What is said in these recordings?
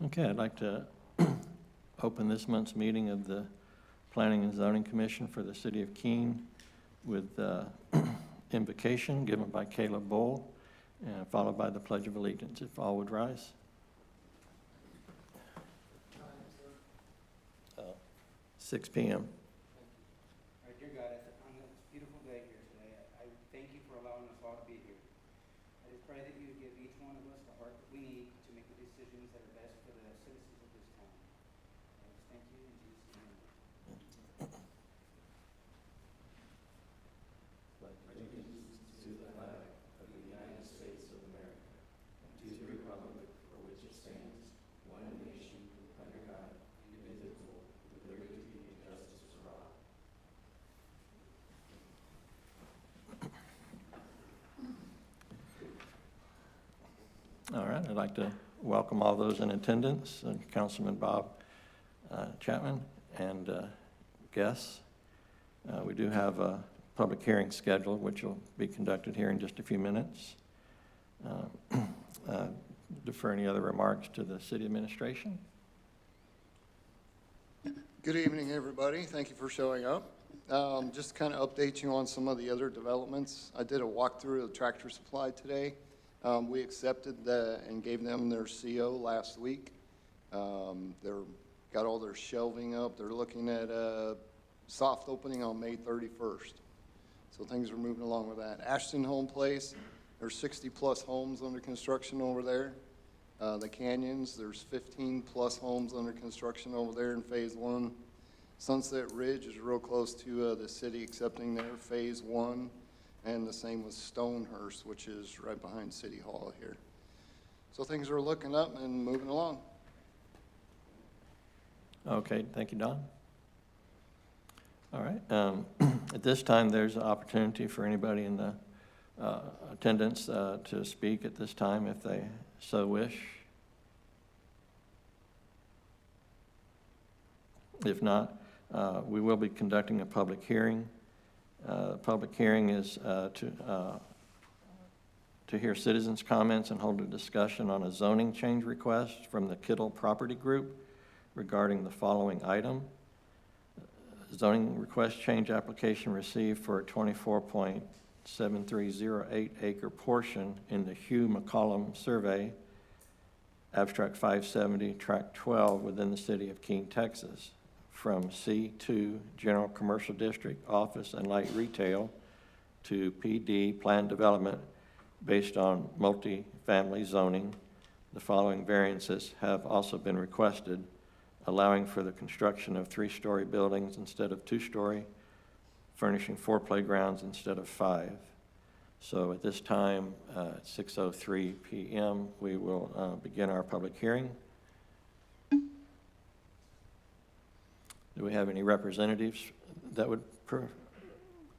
Okay, I'd like to open this month's meeting of the Planning and Zoning Commission for the City of Keene with invocation given by Caleb Bull, followed by the Pledge of Allegiance. If all would rise. 6 p.m. All right, dear God, on this beautiful day here today, I thank you for allowing us all to be here. I just pray that you would give each one of us the heart that we need to make the decisions that are best for the citizens of this town. I just thank you in Jesus' name. Allegiance to the flag of the United States of America, and to the republic for which it stands, one nation, under God, indivisible, with liberty and justice for all. All right, I'd like to welcome all those in attendance, Councilman Bob Chapman and guests. We do have a public hearing scheduled, which will be conducted here in just a few minutes. Defer any other remarks to the city administration. Good evening, everybody. Thank you for showing up. Just to kind of update you on some of the other developments. I did a walkthrough of Tractor Supply today. We accepted and gave them their CO last week. They're got all their shelving up. They're looking at a soft opening on May 31st. So things are moving along with that. Ashton Home Place, there's 60 plus homes under construction over there. The Canyons, there's 15 plus homes under construction over there in phase 1. Sunset Ridge is real close to the city accepting their phase 1. And the same with Stonehurst, which is right behind City Hall here. So things are looking up and moving along. Okay, thank you, Don. All right. At this time, there's an opportunity for anybody in the attendance to speak at this time if they so wish. If not, we will be conducting a public hearing. Public hearing is to hear citizens' comments and hold a discussion on a zoning change request from the Kittle Property Group regarding the following item. Zoning request change application received for a 24.7308 acre portion in the Hugh McCollum Survey, Abstract 570, Tract 12 within the city of Keene, Texas, from C2 General Commercial District Office and Light Retail to PD Planned Development based on multi-family zoning. The following variances have also been requested, allowing for the construction of 3-story buildings instead of 2-story, furnishing 4 playgrounds instead of 5. So at this time, at 6:03 p.m., we will begin our public hearing. Do we have any representatives that would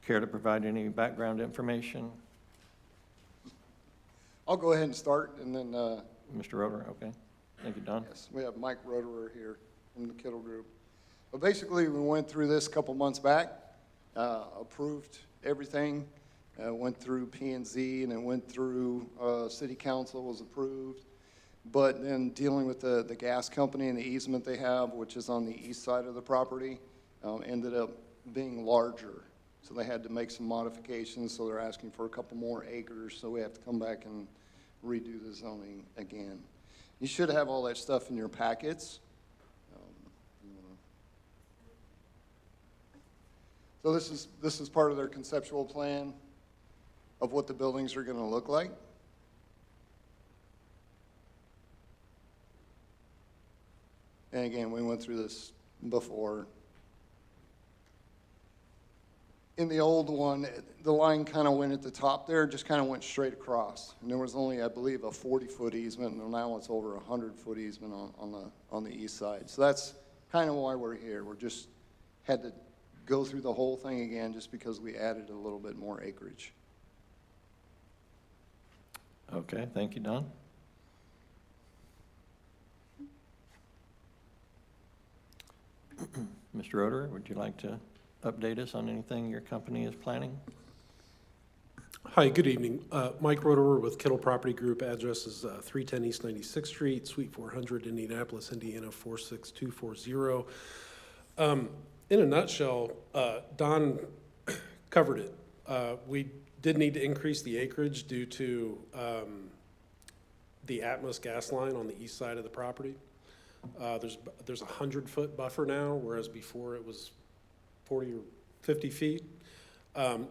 care to provide any background information? I'll go ahead and start, and then Mr. Roeder, okay. Thank you, Don. yes, we have Mike Roederer here from the Kittle Group. But basically, we went through this a couple months back, approved everything, went through P&Z, and it went through City Council was approved. But then dealing with the gas company and the easement they have, which is on the east side of the property, ended up being larger. So they had to make some modifications, so they're asking for a couple more acres, so we have to come back and redo the zoning again. You should have all that stuff in your packets. So this is part of their conceptual plan of what the buildings are going to look like. And again, we went through this before. In the old one, the line kind of went at the top there, just kind of went straight across. And there was only, I believe, a 40-foot easement, and now it's over a 100-foot easement on the east side. So that's kind of why we're here. We're just had to go through the whole thing again just because we added a little bit more acreage. Okay, thank you, Don. Mr. Roeder, would you like to update us on anything your company is planning? Hi, good evening. Mike Rotower with Kittle Property Group. Address is 310 East 96th Street, Suite 400, Indianapolis, Indiana 46240. In a nutshell, Don covered it. We did need to increase the acreage due to the Atmos gas line on the east side of the property. There's a 100-foot buffer now, whereas before it was 40 or 50 feet.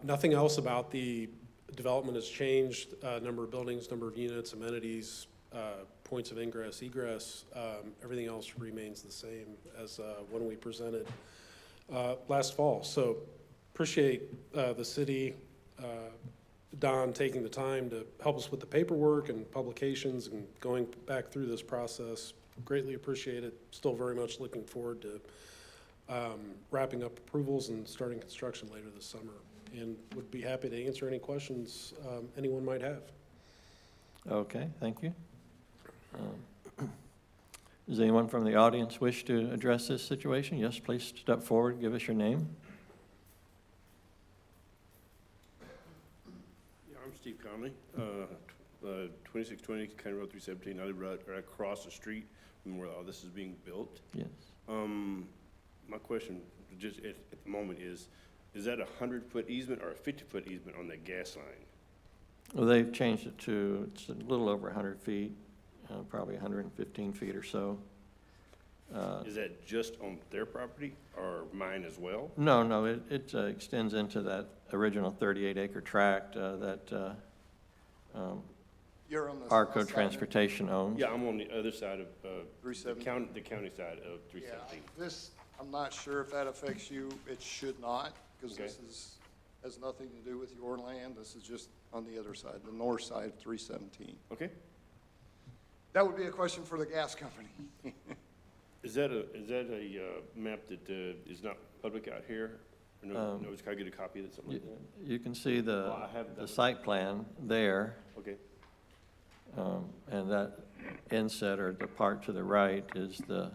Nothing else about the development has changed. Number of buildings, number of units, amenities, points of ingress, egress, everything else remains the same as when we presented last fall. So appreciate the city, Don taking the time to help us with the paperwork and publications and going back through this process. Greatly appreciate it. Still very much looking forward to wrapping up approvals and starting construction later this summer. And would be happy to answer any questions anyone might have. Okay, thank you. Does anyone from the audience wish to address this situation? Yes, please step forward, give us your name. Yeah, I'm Steve Conley, 2620 County Road 317. I live right across the street from where all this is being built. Yes. My question, just at the moment, is that a 100-foot easement or a 50-foot easement on that gas line? Well, they've changed it to, it's a little over 100 feet, probably 115 feet or so. Is that just on their property or mine as well? No, it extends into that original 38-acre tract that You're on the Arco south side. Transportation owns. Yeah, I'm on the other side of the 317. county side of Yeah, 317. this, I'm not sure if that affects you. It should not, because Okay. this has nothing to do with your land. This is just on the other side, the north side of 317. Okay. That would be a question for the gas company. Is that a map that is not public out here? Or no, can I get a copy of that, something like that? You can see the, Well, I have the that. site plan there, Okay. and that inset or the part to the right is the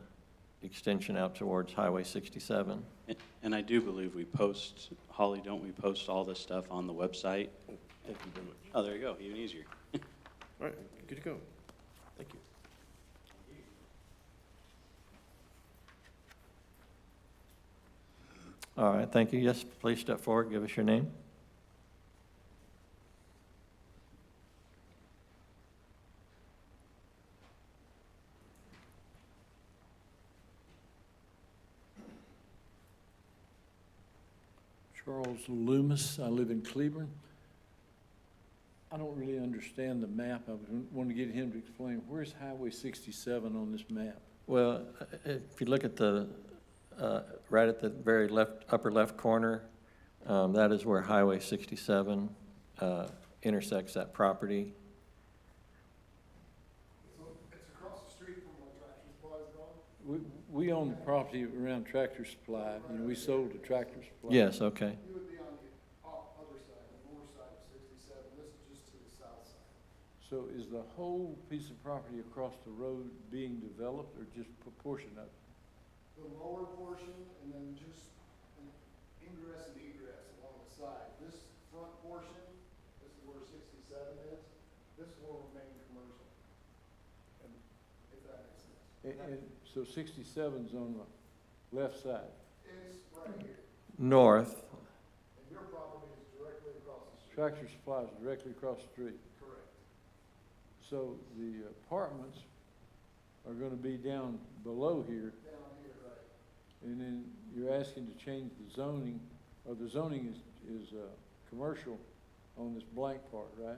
extension out towards Highway 67. And I do believe we post, Holly, don't we post all this stuff on the website? Thank you very much. Oh, there you go, even easier. All right, good to go. Thank you. All right, thank you. Yes, please step forward, give us your name. Charles Loomis, I live in Cleburne. I don't really understand the map. I want to get him to explain, where's Highway 67 on this map? Well, if you look at the, right at the very left, upper left corner, that is where Highway 67 intersects that property. It's across the street from where Tractor Supply is going. We own the property around Tractor Supply, and we sold to Tractor Supply. Yes, okay. You would be on the other side, the north side of 67. This is just to the south side. So is the whole piece of property across the road being developed, or just a portion of it? The lower portion, and then just an ingress and egress along the side. This front portion, this is where 67 is, this will remain commercial. If that makes sense. And so 67's on the left side. It's right here, North, and your property is directly across the street. Tractor Supply is directly across the street. Correct. So the apartments are going to be down below here, Down here, right. and then you're asking to change the zoning, or the zoning is commercial on this blank part, right?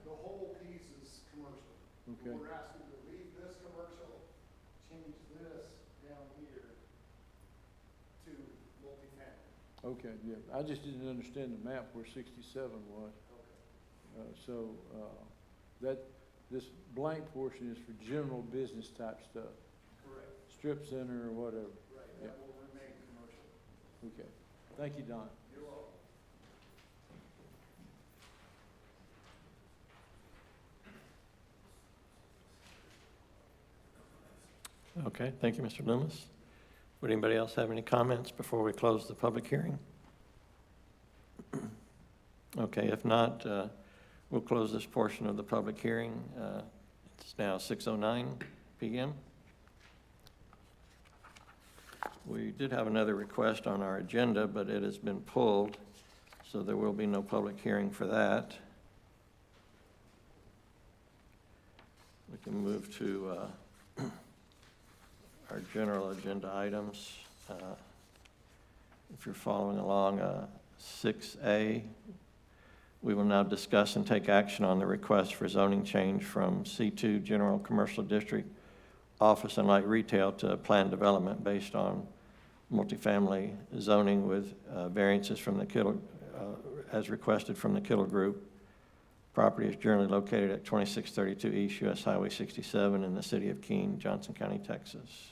The whole piece is commercial. Okay. We're asking to leave this commercial, change this down here to multifamily. Okay, yeah, I just didn't understand the map where 67 was. Okay. That, this blank portion is for general business type stuff, Correct. strip center or whatever. Right, Yeah. that will remain commercial. Okay, thank you, Don. You're welcome. okay, thank you, Mr. Loomis. Would anybody else have any comments before we close the public hearing? Okay, if not, we'll close this portion of the public hearing. It's now 6:09 PM. We did have another request on our agenda, but it has been pulled, so there will be no public hearing for that. We can move to our general agenda items. If you're following along, 6A, we will now discuss and take action on the request for zoning change from C2 General Commercial District Office and Light Retail to planned development based on multifamily zoning with variances from the Kittle, as requested from the Kittle Group. Property is generally located at 2632 East US Highway 67 in the city of Keene, Johnson County, Texas.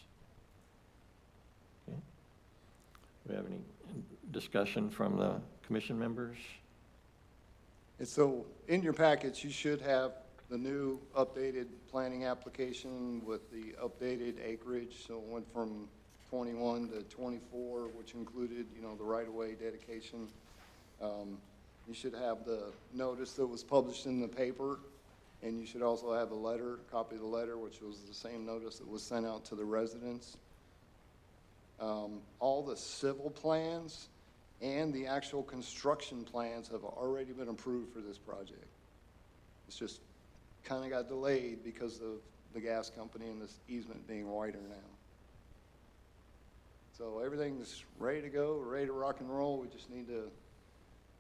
Okay. Do we have any discussion from the commission members? And so in your package, you should have the new updated planning application with the updated acreage. So it went from 21 to 24, which included, the right-of-way dedication. You should have the notice that was published in the paper, and you should also have the letter, copy of the letter, which was the same notice that was sent out to the residents. All the civil plans and the actual construction plans have already been approved for this project. It's just kind of got delayed because of the gas company and this easement being wider now. So everything's ready to go, ready to rock and roll. We just need to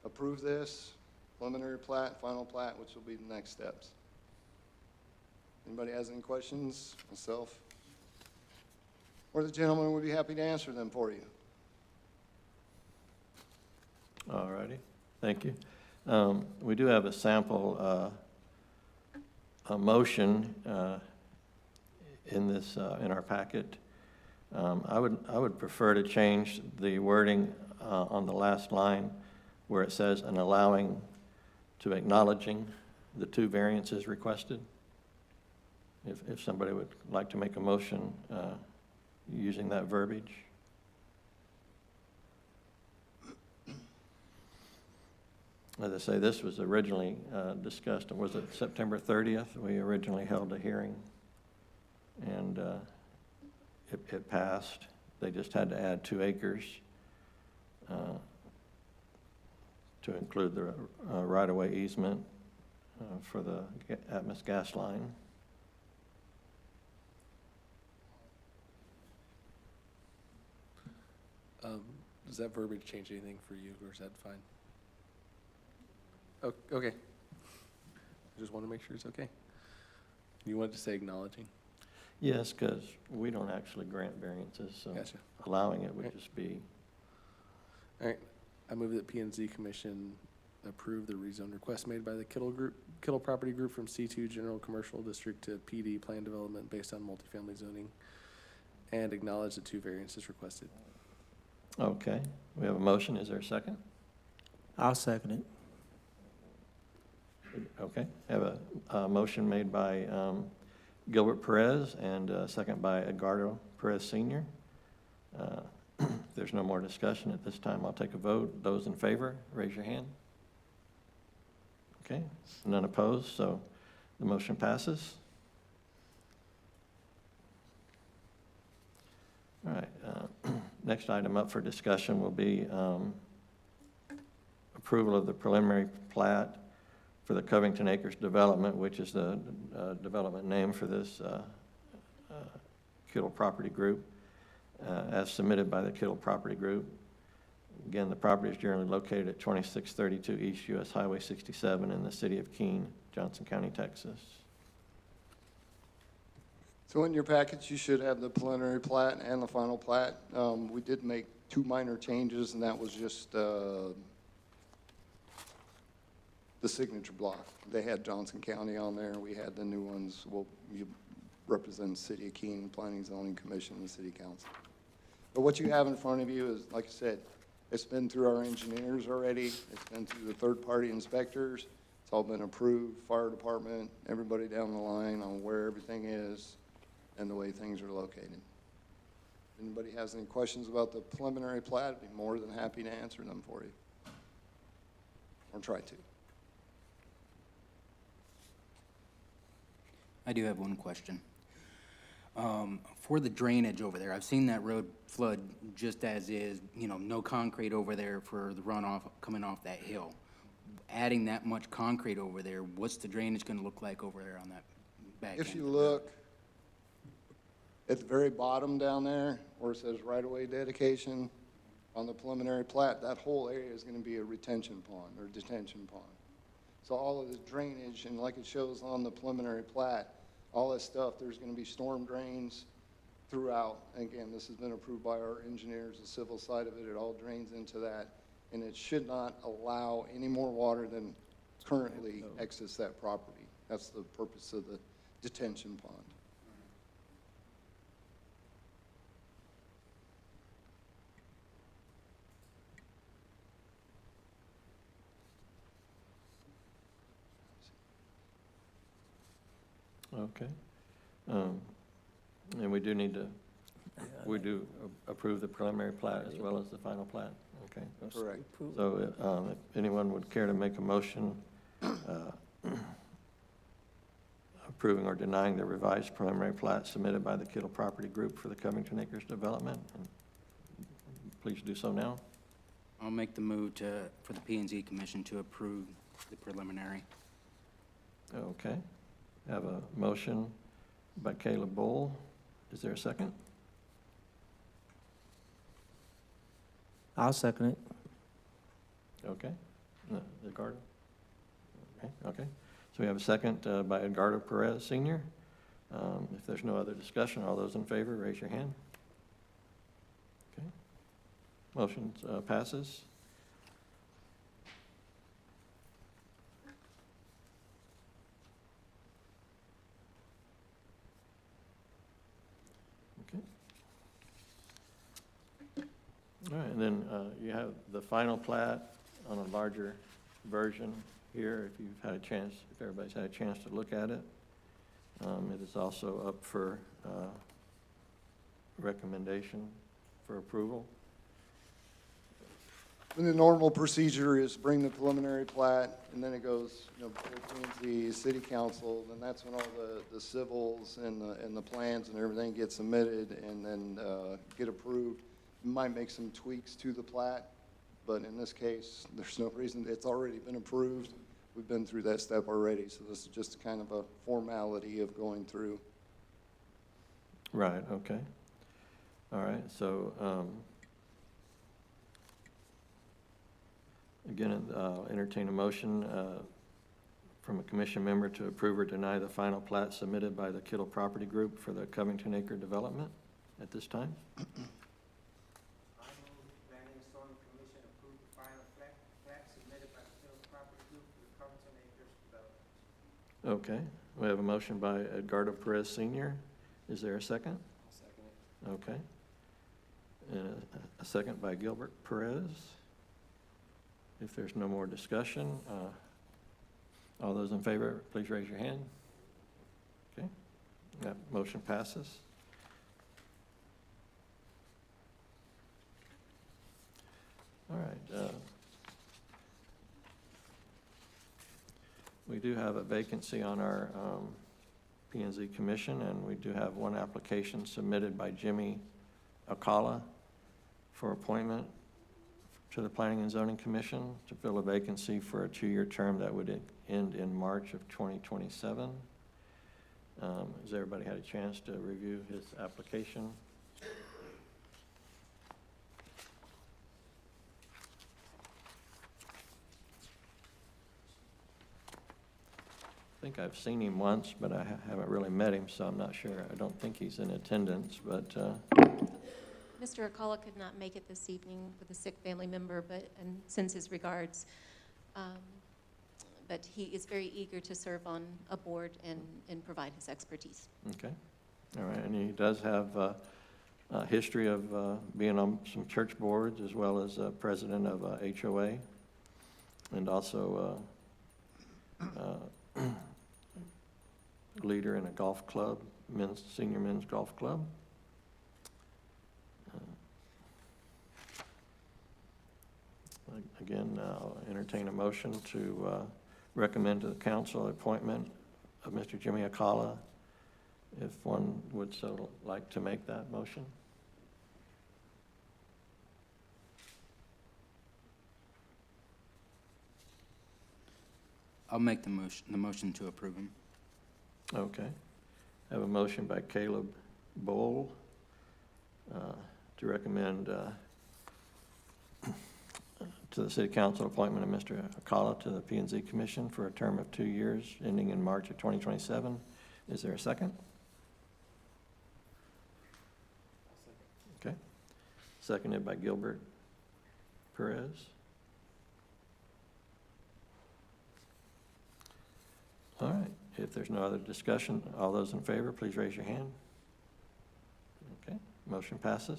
approve this, preliminary plat, final plat, which will be the next steps. Anybody has any questions? Myself or the gentleman would be happy to answer them for you. All righty, thank you. We do have a sample, a motion in this, in our packet. I would prefer to change the wording on the last line where it says, "and allowing to acknowledging the two variances requested." If somebody would like to make a motion using that verbiage. As I say, this was originally discussed, was it September 30th? We originally held a hearing, and it passed. They just had to add 2 acres to include the right-of-way easement for the Atmos gas line. Does that verbiage change anything for you, or is that fine? Okay. I just want to make sure it's okay. You wanted to say acknowledging? Yes, because we don't actually grant variances, so Gotcha. allowing it would Okay. just be, All right. I move that P&Z Commission approve the rezone request made by the Kittle Property Group from C2 General Commercial District to PD Plan Development based on multifamily zoning, and acknowledge the 2 variances requested. okay. We have a motion. Is there a second? I'll second it. Okay. Have a motion made by Gilbert Perez and a second by Edgardo Perez Sr. If there's no more discussion at this time, I'll take a vote. Those in favor, raise your hand. Okay, none opposed, so the motion passes. All right, next item up for discussion will be approval of the preliminary plat for the Covington Acres development, which is the development name for this Kittle Property Group, as submitted by the Kittle Property Group. Again, the property is generally located at 2632 East US Highway 67 in the city of Keene, Johnson County, Texas. So in your package, you should have the preliminary plat and the final plat. We did make 2 minor changes, and that was just the signature block. They had Johnson County on there. We had the new ones. Well, you represent the city of Keene, Planning and Zoning Commission, and the city council. But what you have in front of you is, like I said, it's been through our engineers already. It's been through the third-party inspectors. It's all been approved, fire department, everybody down the line on where everything is and the way things are located. If anybody has any questions about the preliminary plat, I'd be more than happy to answer them for you. or try to. I do have one question. For the drainage over there, I've seen that road flood just as is, you know, no concrete over there for the runoff coming off that hill. Adding that much concrete over there, what's the drainage gonna look like over there on that back end? If you look at the very bottom down there, where it says right-of-way dedication, on the preliminary plat, that whole area is gonna be a retention pond or detention pond. So all of the drainage, and like it shows on the preliminary plat, all that stuff, there's gonna be storm drains throughout. And again, this has been approved by our engineers, the civil side of it, it all drains into that. And it should not allow any more water than currently exits that property. That's the purpose of the detention pond. Okay. And we do need to, we do approve the preliminary plat as well as the final plat, okay? Correct. So, if anyone would care to make a motion, approving or denying the revised preliminary plat submitted by the Kittle Property Group for the Covington Acres development, please do so now. I'll make the move for the P and Z Commission to approve the preliminary. Okay. Have a motion by Caleb Bull. Is there a second? I'll second it. Okay. Edgardo? Okay. So we have a second by Edgardo Perez Sr. If there's no other discussion, all those in favor, raise your hand. Okay. Motion passes. Okay. All right, and then you have the final plat on a larger version here, if you've had a chance, if everybody's had a chance to look at it. It is also up for recommendation for approval. And the normal procedure is bring the preliminary plat, and then it goes, you know, before P&Z, city council, and that's when all the civils and the plans and everything get submitted and then get approved. You might make some tweaks to the plat, but in this case, there's no reason, it's already been approved. We've been through that step already, so this is just kind of a formality of going through. Right, okay. All right, so, again, entertain a motion from a commission member to approve or deny the final plat submitted by the Kittle Property Group for the Covington Acre development at this time. I move the Planning and Zoning Commission approve the final plat submitted by the Kittle Property Group for the Covington Acres development. Okay, we have a motion by Edgardo Perez Sr. Is there a second? I'll second it. Okay. And a second by Gilbert Perez. If there's no more discussion, all those in favor, please raise your hand. Okay, that motion passes. All right. We do have a vacancy on our P&Z Commission, and we do have one application submitted by Jimmy Akala for appointment to the Planning and Zoning Commission to fill a vacancy for a 2-year term that would end in March of 2027. Has everybody had a chance to review his application? I think I've seen him once, but I haven't really met him, so I'm not sure. I don't think he's in attendance, but Mr. Akala could not make it this evening with a sick family member, and sends his regards. But he is very eager to serve on a board and provide his expertise. okay. All right, and he does have a history of being on some church boards as well as president of HOA, and also leader in a golf club, senior men's golf club. Again, I'll entertain a motion to recommend to the council appointment of Mr. Jimmy Acala, if one would so like to make that motion. I'll make the motion to approve him. Okay. I have a motion by Caleb Bowl to recommend to the city council appointment of Mr. Acala to the P&Z Commission for a term of 2 years, ending in March of 2027. Is there a second? Okay. Seconded by Gilbert Perez. All right. If there's no other discussion, all those in favor, please raise your hand. Okay. Motion passes.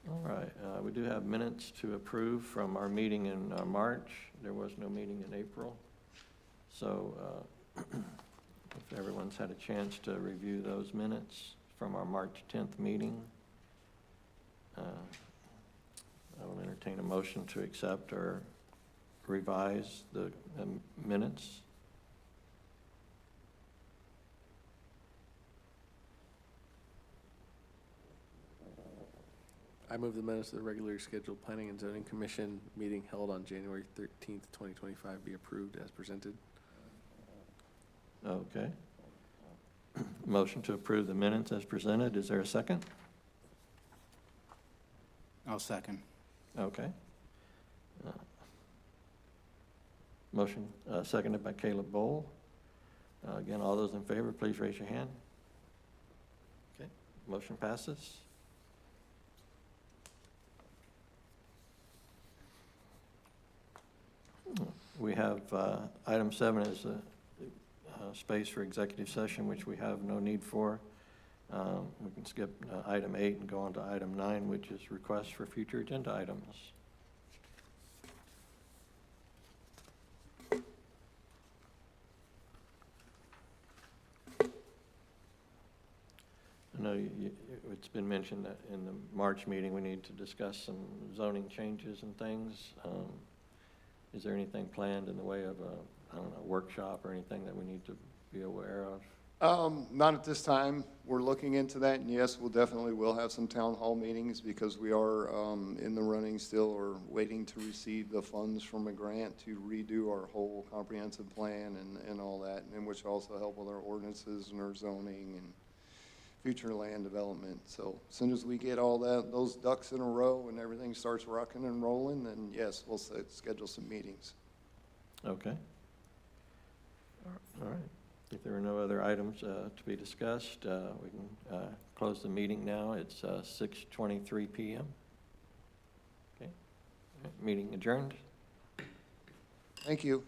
All right, we do have minutes to approve from our meeting in March. There was no meeting in April. So if everyone's had a chance to review those minutes from our March 10th meeting, I will entertain a motion to accept or revise the minutes. I move the minutes of the regularly scheduled Planning and Zoning Commission meeting held on January 13th, 2025 be approved as presented. Okay. Motion to approve the minutes as presented. Is there a second? I'll second. Okay. Motion seconded by Caleb Bowl. Again, all those in favor, please raise your hand. Okay, motion passes. We have item 7 is a space for executive session, which we have no need for. We can skip item 8 and go on to item 9, which is requests for future agenda items. I know it's been mentioned that in the March meeting, we need to discuss some zoning changes and things. Is there anything planned in the way of a, I don't know, workshop or anything that we need to be aware of? Not at this time. We're looking into that, and yes, we'll have some town hall meetings because we are in the running still, or waiting to receive the funds from a grant to redo our whole comprehensive plan and all that, and which also help with our ordinances and our zoning and future land development. So as soon as we get all those ducks in a row and everything starts rocking and rolling, then yes, we'll schedule some meetings. Okay. All right. If there are no other items to be discussed, we can close the meeting now. It's 6:23 p.m. Okay. All right. Meeting adjourned. Thank you.